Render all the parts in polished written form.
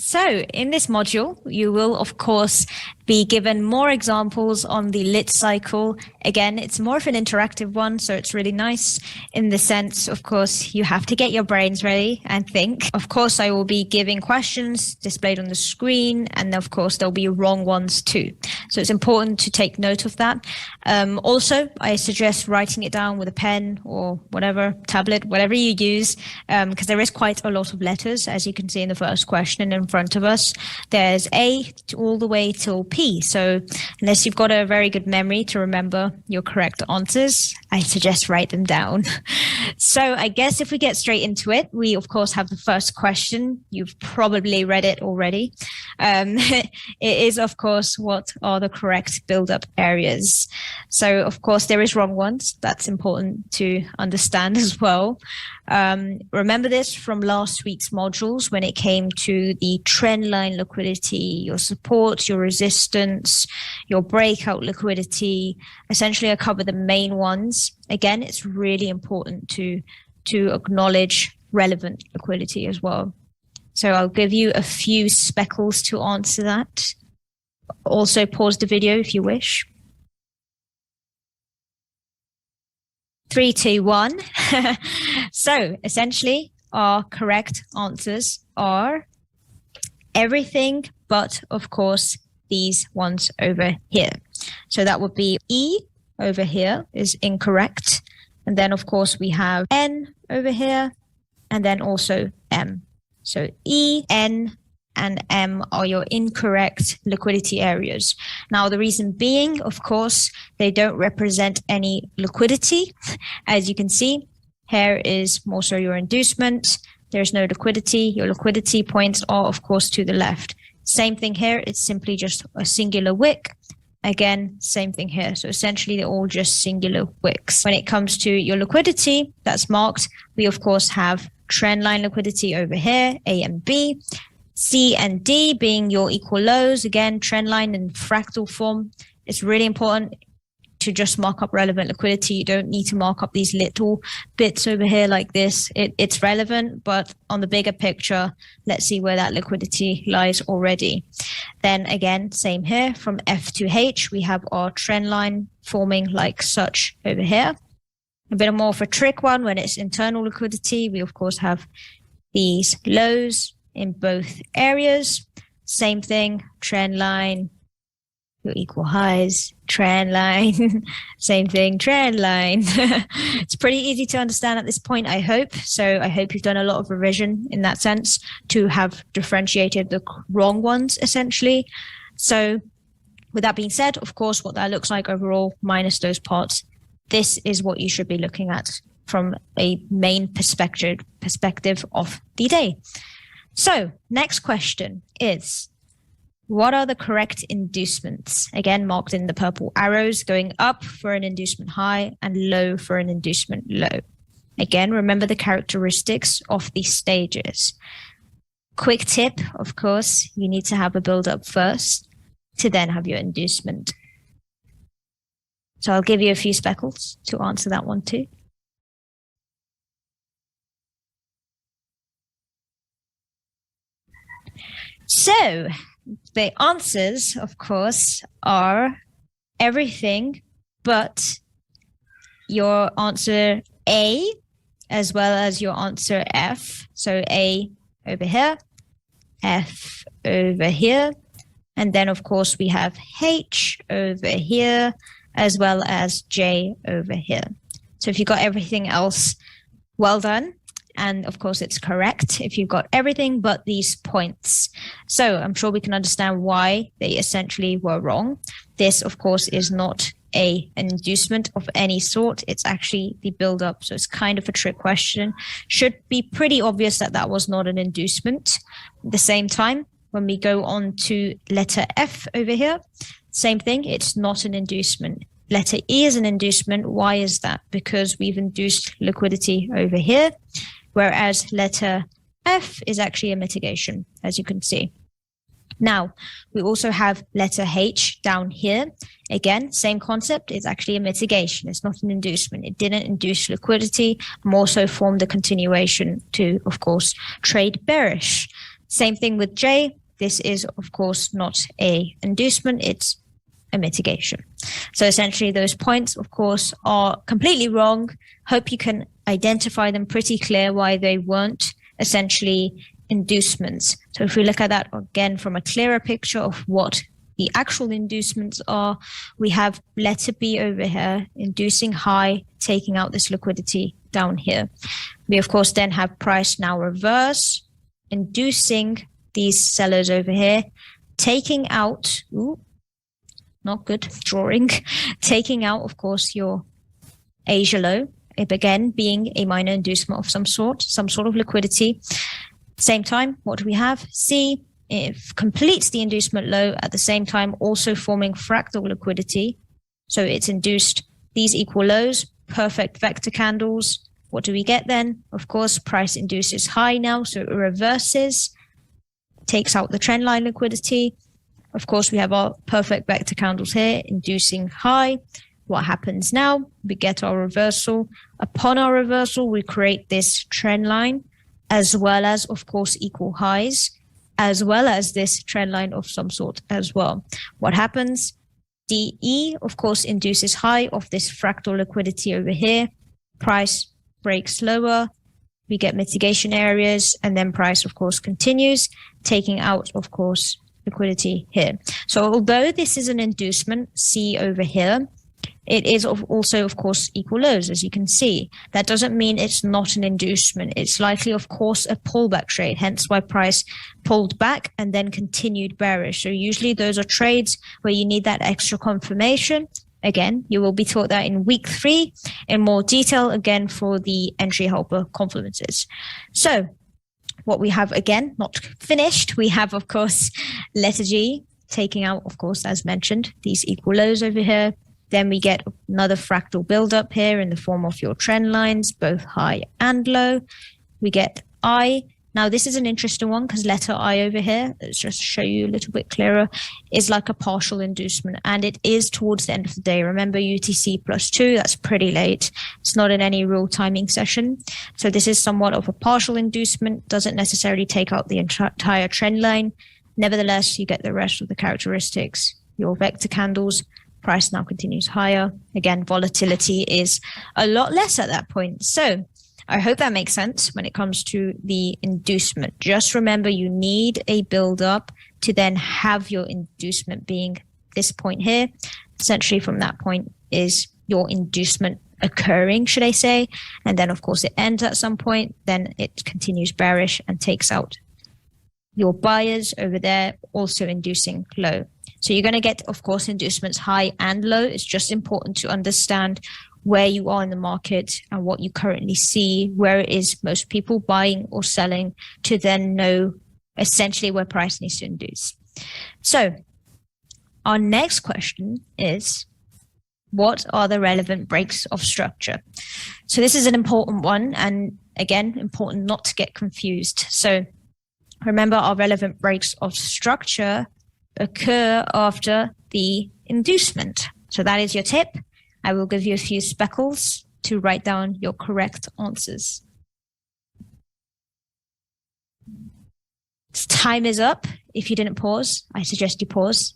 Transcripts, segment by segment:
So in this module, you will, of course, be given more examples on the lit cycle. Again, it's more of an interactive one, so it's really nice in the sense, of course, you have to get your brains ready and think. Of course, I will be giving questions displayed on the screen, and of course, there'll be wrong ones too. So it's important to take note of that. Also, I suggest writing it down with a pen or whatever, tablet, whatever you use, because there is quite a lot of letters, as you can see in the first question in front of us. There's A all the way till P. So unless you've got a very good memory to remember your correct answers, I suggest write them down. So I guess if we get straight into it, we of course have the first question. You've probably read it already. It is, of course, what are the correct build-up areas? So of course there is wrong ones. That's important to understand as well. Remember this from last week's modules when it came to the trend line liquidity, your support, your resistance, your breakout liquidity. Essentially, I cover the main ones. Again, it's really important to acknowledge relevant liquidity as well. So I'll give you a few speckles to answer that. Also pause the video if you wish. 3, 2, 1. So essentially, our correct answers are everything but, of course, these ones over here. So that would be E over here is incorrect. And then, of course, we have N over here and then also M. So E, N, and M are your incorrect liquidity areas. Now, the reason being, of course, they don't represent any liquidity. As you can see, here is more so your inducement. There's no liquidity. Your liquidity points are, of course, to the left. Same thing here. It's simply just a singular wick. Again, same thing here. So essentially, they're all just singular wicks. When it comes to your liquidity that's marked, we, of course, have trend line liquidity over here, A and B. C and D being your equal lows. Again, trend line in fractal form. It's really important to just mark up relevant liquidity. You don't need to mark up these little bits over here like this. It's relevant, but on the bigger picture, let's see where that liquidity lies already. Then again, same here, from F to H, we have our trend line forming like such over here. A bit more of a trick one when it's internal liquidity. We, of course, have these lows in both areas. Same thing, trend line, your equal highs, trend line, same thing, trend line. It's pretty easy to understand at this point, I hope. So I hope you've done a lot of revision in that sense to have differentiated the wrong ones, essentially. So with that being said, of course, what that looks like overall, minus those parts, this is what you should be looking at from a main perspective of the day. So next question is, what are the correct inducements? Again, marked in the purple arrows, going up for an inducement high and low for an inducement low. Again, remember the characteristics of these stages. Quick tip, of course, you need to have a build-up first to then have your inducement. So I'll give you a few speckles to answer that one too. So the answers, of course, are everything but your answer A as well as your answer F. So A over here, F over here, and then, of course, we have H over here as well as J over here. So if you got everything else, well done. And of course, it's correct if you've got everything but these points. So I'm sure we can understand why they essentially were wrong. This, of course, is not an inducement of any sort. It's actually the build-up. So it's kind of a trick question. Should be pretty obvious that that was not an inducement. At the same time, when we go on to letter F over here, same thing. It's not an inducement. Letter E is an inducement. Why is that? Because we've induced liquidity over here. Whereas letter F is actually a mitigation, as you can see. Now, we also have letter H down here. Again, same concept. It's actually a mitigation. It's not an inducement. It didn't induce liquidity, more so formed a continuation to, of course, trade bearish. Same thing with J. This is, of course, not a inducement, it's a mitigation. So essentially those points, of course, are completely wrong. Hope you can identify them pretty clear why they weren't essentially inducements. So if we look at that again from a clearer picture of what the actual inducements are, we have letter B over here, inducing high, taking out this liquidity down here. We, of course, then have price now reverse, inducing these sellers over here, taking out, not good drawing, taking out, of course, your Asia low, it again being a minor inducement of some sort of liquidity. Same time, what do we have? C, it completes the inducement low at the same time, also forming fractal liquidity. So it's induced these equal lows, perfect vector candles. What do we get then? Of course, price induces high now, so it reverses, takes out the trend line liquidity. Of course, we have our perfect vector candles here, inducing high. What happens now? We get our reversal. Upon our reversal, we create this trend line, as well as, of course, equal highs, as well as this trend line of some sort as well. What happens? DE, of course, induces high of this fractal liquidity over here. Price breaks lower. We get mitigation areas, and then price, of course, continues, taking out, of course, liquidity here. So although this is an inducement, C over here, it is also, of course, equal lows, as you can see. That doesn't mean it's not an inducement. It's likely, of course, a pullback trade, hence why price pulled back and then continued bearish. So usually those are trades where you need that extra confirmation. Again, you will be taught that in week 3 in more detail, again, for the entry helper confluences. So what we have, again, not finished, we have, of course, letter G, taking out, of course, as mentioned, these equal lows over here. Then we get another fractal buildup here in the form of your trend lines, both high and low. We get I. Now, this is an interesting one because letter I over here, let's just show you a little bit clearer, is like a partial inducement, and it is towards the end of the day. Remember, UTC +2, that's pretty late. It's not in any real timing session. So this is somewhat of a partial inducement, doesn't necessarily take out the entire trend line. Nevertheless, you get the rest of the characteristics, your vector candles. Price now continues higher. Again, volatility is a lot less at that point. So I hope that makes sense when it comes to the inducement. Just remember, you need a build up to then have your inducement being this point here. Essentially from that point is your inducement occurring, should I say. And then of course it ends at some point, then it continues bearish and takes out your buyers over there, also inducing low. So you're going to get, of course, inducements high and low. It's just important to understand where you are in the market and what you currently see, where it is most people buying or selling, to then know essentially where price needs to induce. So our next question is, what are the relevant breaks of structure? So this is an important one, and again, important not to get confused. So remember, our relevant breaks of structure occur after the inducement. So that is your tip. I will give you a few speckles to write down your correct answers. Time is up. If you didn't pause, I suggest you pause.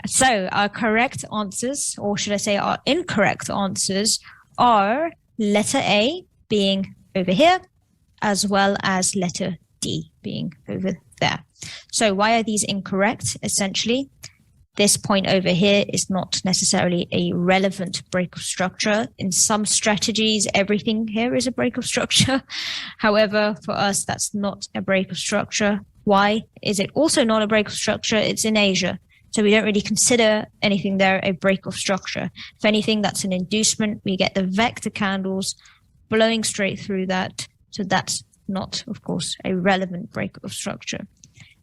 So our correct answers, or should I say our incorrect answers, are letter A being over here, as well as letter D being over there. So why are these incorrect? Essentially, this point over here is not necessarily a relevant break of structure. In some strategies, everything here is a break of structure. However, for us, that's not a break of structure. Why is it also not a break of structure? It's in Asia. So we don't really consider anything there a break of structure. If anything, that's an inducement. We get the vector candles blowing straight through that. So that's not, of course, a relevant break of structure.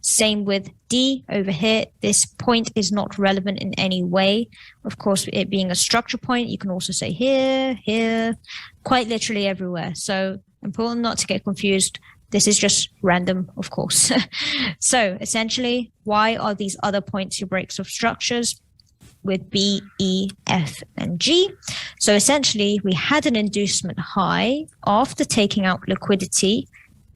Same with D over here. This point is not relevant in any way. Of course, it being a structure point, you can also say here, here, quite literally everywhere. So important not to get confused. This is just random, of course. So essentially, why are these other points your breaks of structures with B, E, F, and G? So essentially, we had an inducement high after taking out liquidity.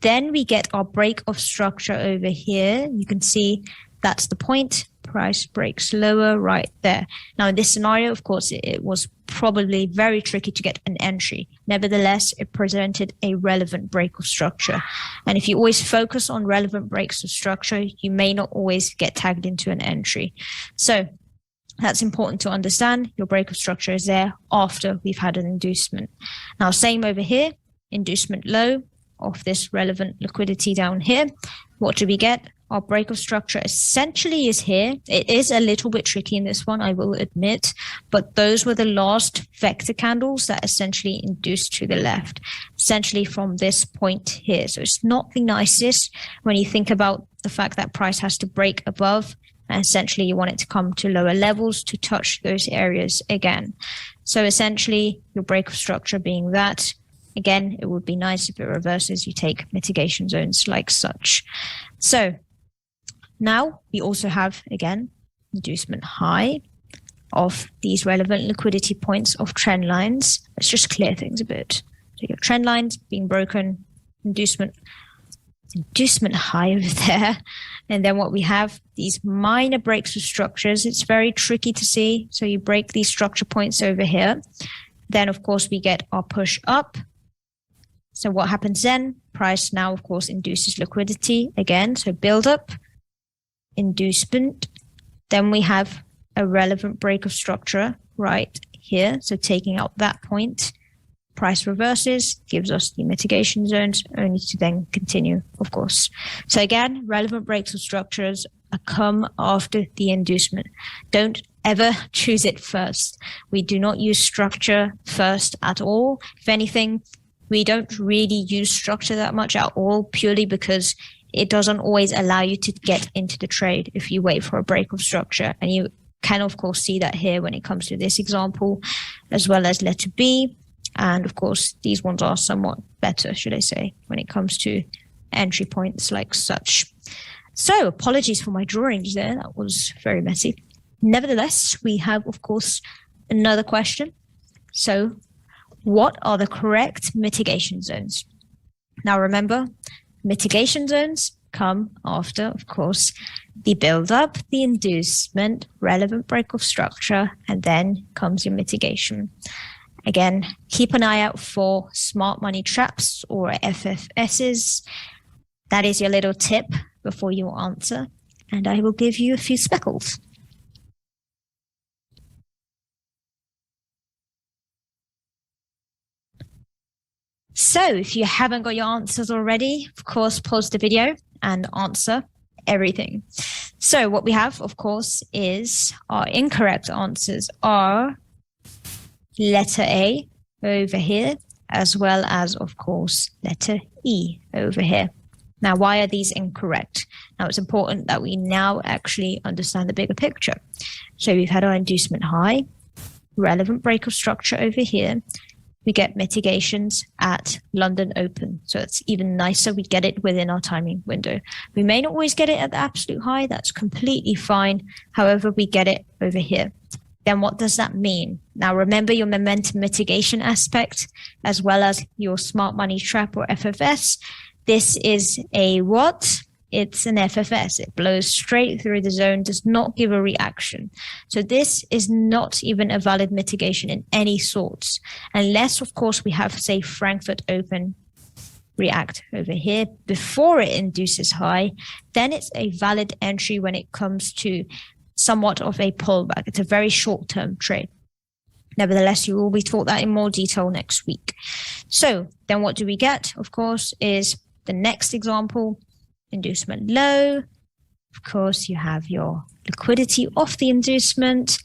Then we get our break of structure over here. You can see that's the point. Price breaks lower right there. Now in this scenario, of course, it was probably very tricky to get an entry. Nevertheless, it presented a relevant break of structure. And if you always focus on relevant breaks of structure, you may not always get tagged into an entry. So that's important to understand. Your break of structure is there after we've had an inducement. Now, same over here, inducement low of this relevant liquidity down here. What do we get? Our break of structure essentially is here. It is a little bit tricky in this one, I will admit, but those were the last vector candles that essentially induced to the left, essentially from this point here. So it's not the nicest when you think about the fact that price has to break above, and essentially you want it to come to lower levels to touch those areas again. So essentially your break of structure being that. Again, it would be nice if it reverses, you take mitigation zones like such. So now we also have, again, inducement high of these relevant liquidity points of trend lines. Let's just clear things a bit. So your trend lines being broken, inducement high over there. And then what we have, these minor breaks of structures. It's very tricky to see. So you break these structure points over here. Then, of course, we get our push up. So what happens then? Price now, of course, induces liquidity again. So build up, inducement. Then we have a relevant break of structure right here. So taking out that point, price reverses, gives us the mitigation zones, only to then continue, of course. So again, relevant breaks of structures come after the inducement. Don't ever choose it first. We do not use structure first at all. If anything, we don't really use structure that much at all, purely because it doesn't always allow you to get into the trade if you wait for a break of structure. And you can, of course, see that here when it comes to this example, as well as letter B. And of course, these ones are somewhat better, should I say, when it comes to entry points like such. So apologies for my drawings there. That was very messy. Nevertheless, we have, of course, another question. So what are the correct mitigation zones? Now, remember, mitigation zones come after, of course, the build-up, the inducement, relevant break of structure, and then comes your mitigation. Again, keep an eye out for smart money traps or FFSs. That is your little tip before you answer, and I will give you a few speckles. So if you haven't got your answers already, of course, pause the video and answer everything. So what we have, of course, is our incorrect answers are letter A over here, as well as, of course, letter E over here. Now, why are these incorrect? Now, it's important that we now actually understand the bigger picture. So we've had our inducement high, relevant break of structure over here. We get mitigations at London Open. So it's even nicer. We get it within our timing window. We may not always get it at the absolute high. That's completely fine. However, we get it over here. Then what does that mean? Now, remember your momentum mitigation aspect, as well as your smart money trap or FFS. This is a what? It's an FFS. It blows straight through the zone, does not give a reaction. So this is not even a valid mitigation in any sorts, unless, of course, we have, say, Frankfurt Open react over here before it induces high. Then it's a valid entry when it comes to somewhat of a pullback. It's a very short-term trade. Nevertheless, you will be taught that in more detail next week. So then what do we get, of course, is the next example. Inducement low. Of course, you have your liquidity off the inducement.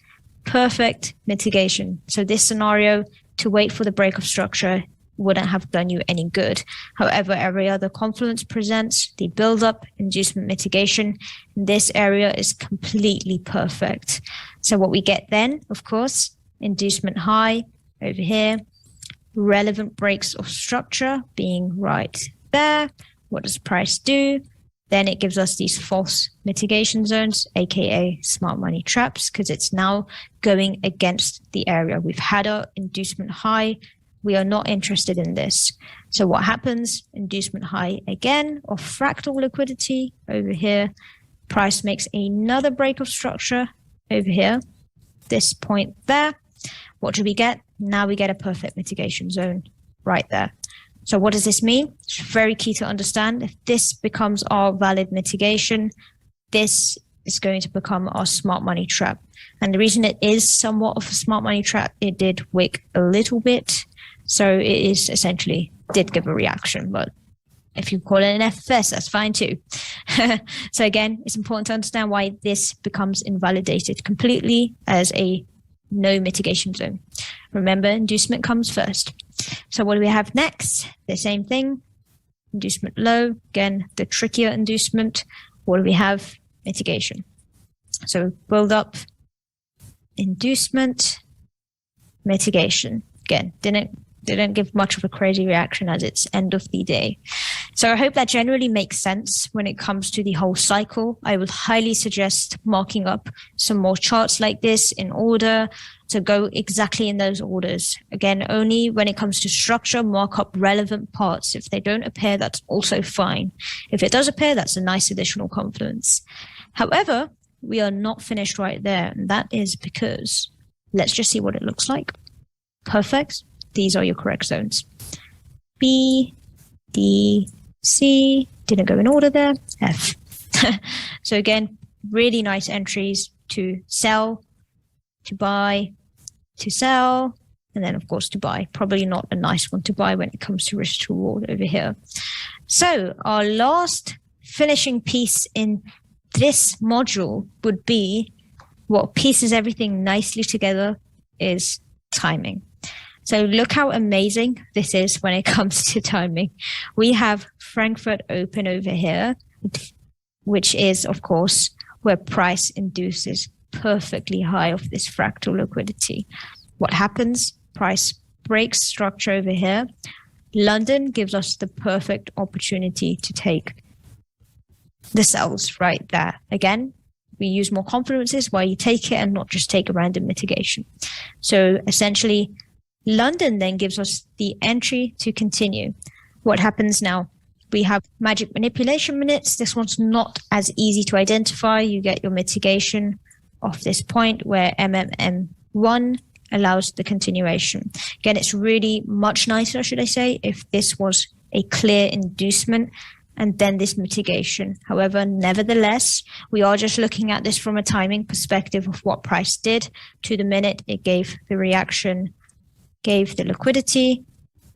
Perfect mitigation. So this scenario, to wait for the break of structure wouldn't have done you any good. However, every other confluence presents the build-up, inducement mitigation. This area is completely perfect. So what we get then, of course, inducement high over here. Relevant breaks of structure being right there. What does price do? Then it gives us these false mitigation zones, aka smart money traps, because it's now going against the area. We've had our inducement high, we are not interested in this. So what happens? Inducement high again of fractal liquidity over here. Price makes another break of structure over here, this point there. What do we get? Now we get a perfect mitigation zone right there. So what does this mean? It's very key to understand. If this becomes our valid mitigation, this is going to become our smart money trap. And the reason it is somewhat of a smart money trap, it did wick a little bit. So it is essentially did give a reaction, but if you call it an FFS, that's fine too. So again, it's important to understand why this becomes invalidated completely as a no mitigation zone. Remember, inducement comes first. So what do we have next? The same thing, inducement low, again, the trickier inducement. What do we have? Mitigation. So build up, inducement, mitigation. Again, didn't give much of a crazy reaction as it's end of the day. So I hope that generally makes sense when it comes to the whole cycle. I would highly suggest marking up some more charts like this in order to go exactly in those orders. Again, only when it comes to structure, mark up relevant parts. If they don't appear, that's also fine. If it does appear, that's a nice additional confluence. However, we are not finished right there. And that is because, let's just see what it looks like. Perfect. These are your correct zones. B, D, C, didn't go in order there, F. So again, really nice entries to sell, to buy, to sell, and then of course to buy. Probably not a nice one to buy when it comes to risk to reward over here. So our last finishing piece in this module would be what pieces everything nicely together is timing. So look how amazing this is when it comes to timing. We have Frankfurt open over here, which is, of course, where price induces perfectly high of this fractal liquidity. What happens? Price breaks structure over here. London gives us the perfect opportunity to take the sells right there. Again, we use more confluences while you take it and not just take a random mitigation. So essentially, London then gives us the entry to continue. What happens now? We have magic manipulation minutes. This one's not as easy to identify. You get your mitigation off this point where MMM1 allows the continuation. Again, it's really much nicer, should I say, if this was a clear inducement and then this mitigation. However, nevertheless, we are just looking at this from a timing perspective of what price did to the minute it gave the reaction, gave the liquidity,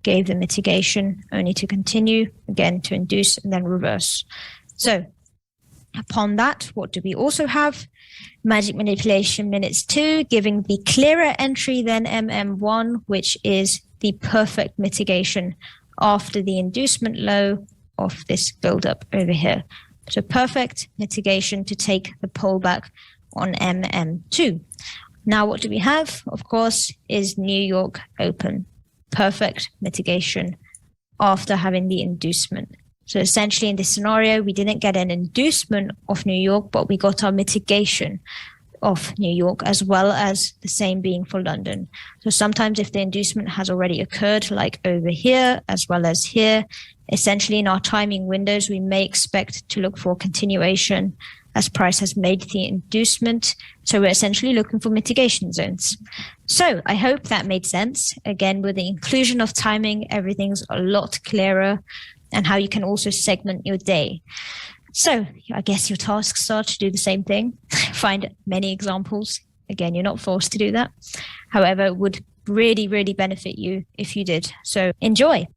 gave the mitigation, only to continue, again to induce and then reverse. So upon that, what do we also have? Magic manipulation minutes 2, giving the clearer entry than MM1, which is the perfect mitigation after the inducement low of this buildup over here. So perfect mitigation to take the pullback on MM2. Now what do we have? Of course, is New York open. Perfect mitigation after having the inducement. So essentially in this scenario, we didn't get an inducement of New York, but we got our mitigation of New York, as well as the same being for London. So sometimes if the inducement has already occurred, like over here, as well as here, essentially in our timing windows, we may expect to look for continuation as price has made the inducement. So we're essentially looking for mitigation zones. So I hope that made sense. Again, with the inclusion of timing, everything's a lot clearer, and how you can also segment your day. So I guess your tasks are to do the same thing. Find many examples. Again, you're not forced to do that. However, it would really, really benefit you if you did. So enjoy.